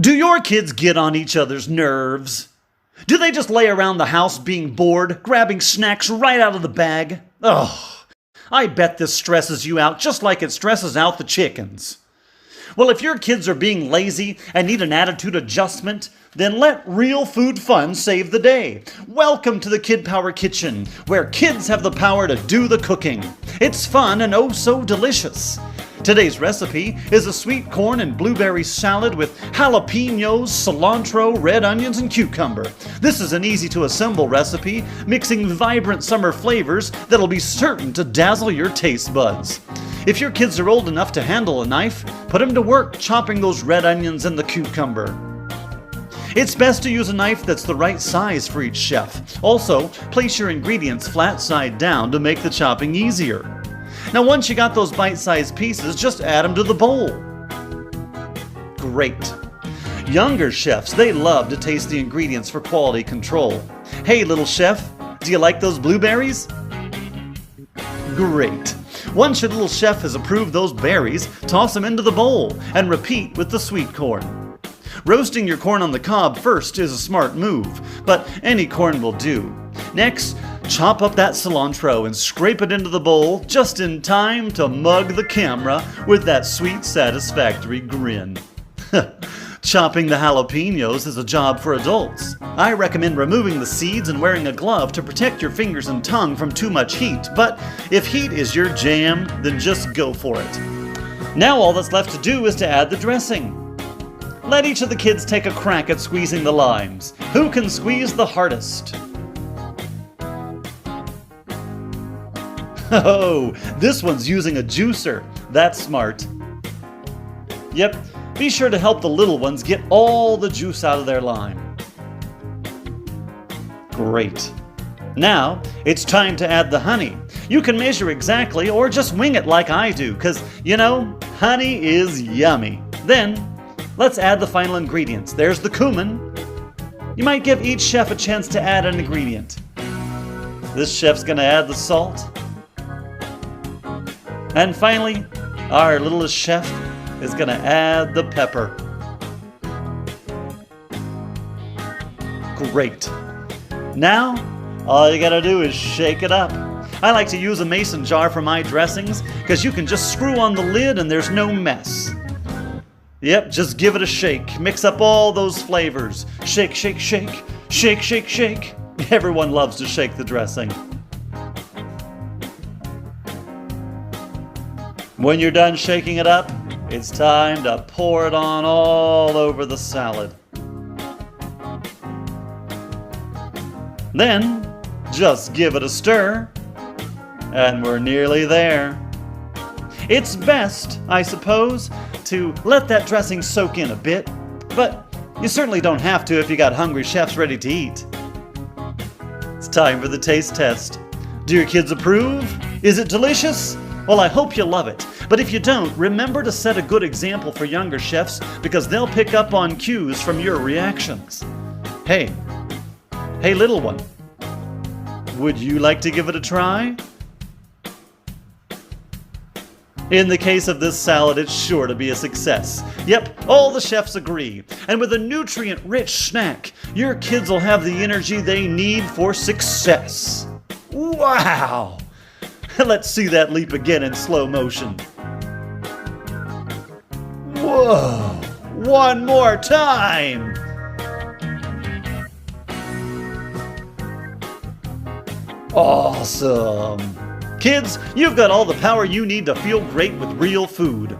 Do your kids get on each other's nerves? Do they just lay around the house being bored, grabbing snacks right out of the bag? Oh, I bet this stresses you out just like it stresses out the chickens. Well, if your kids are being lazy and need an attitude adjustment, then let real food fun save the day. Welcome to the Kid Power Kitchen, where kids have the power to do the cooking. It's fun and oh so delicious. Today's recipe is a sweet corn and blueberry salad with jalapenos, cilantro, red onions, and cucumber. This is an easy-to-assemble recipe, mixing vibrant summer flavors that'll be certain to dazzle your taste buds. If your kids are old enough to handle a knife, put them to work chopping those red onions and the cucumber. It's best to use a knife that's the right size for each chef. Also, place your ingredients flat side down to make the chopping easier. Now once you got those bite-sized pieces, just add them to the bowl. Great. Younger chefs, they love to taste the ingredients for quality control. Hey little chef, do you like those blueberries? Great. Once your little chef has approved those berries, toss them into the bowl and repeat with the sweet corn. Roasting your corn on the cob first is a smart move, but any corn will do. Next, chop up that cilantro and scrape it into the bowl just in time to mug the camera with that sweet, satisfactory grin. Chopping the jalapenos is a job for adults. I recommend removing the seeds and wearing a glove to protect your fingers and tongue from too much heat, but if heat is your jam, then just go for it. Now all that's left to do is to add the dressing. Let each of the kids take a crack at squeezing the limes. Who can squeeze the hardest? Oh, this one's using a juicer. That's smart. Yep, be sure to help the little ones get all the juice out of their lime. Great. Now, it's time to add the honey. You can measure exactly or just wing it like I do, because, you know, honey is yummy. Then, let's add the final ingredients. There's the cumin. You might give each chef a chance to add an ingredient. This chef's gonna add the salt. And finally, our littlest chef is gonna add the pepper. Great. Now, all you gotta do is shake it up. I like to use a mason jar for my dressings because you can just screw on the lid and there's no mess. Yep, just give it a shake. Mix up all those flavors. Shake, shake, shake. Shake, shake, shake. Everyone loves to shake the dressing. When you're done shaking it up, it's time to pour it on all over the salad. Then, just give it a stir, and we're nearly there. It's best, I suppose, to let that dressing soak in a bit, but you certainly don't have to if you got hungry chefs ready to eat. It's time for the taste test. Do your kids approve? Is it delicious? Well, I hope you love it. But if you don't, remember to set a good example for younger chefs because they'll pick up on cues from your reactions. Hey little one, would you like to give it a try? In the case of this salad, it's sure to be a success. Yep, all the chefs agree. And with a nutrient-rich snack, your kids will have the energy they need for success. Wow! Let's see that leap again in slow motion. Whoa! One more time! Awesome! Kids, you've got all the power you need to feel great with real food.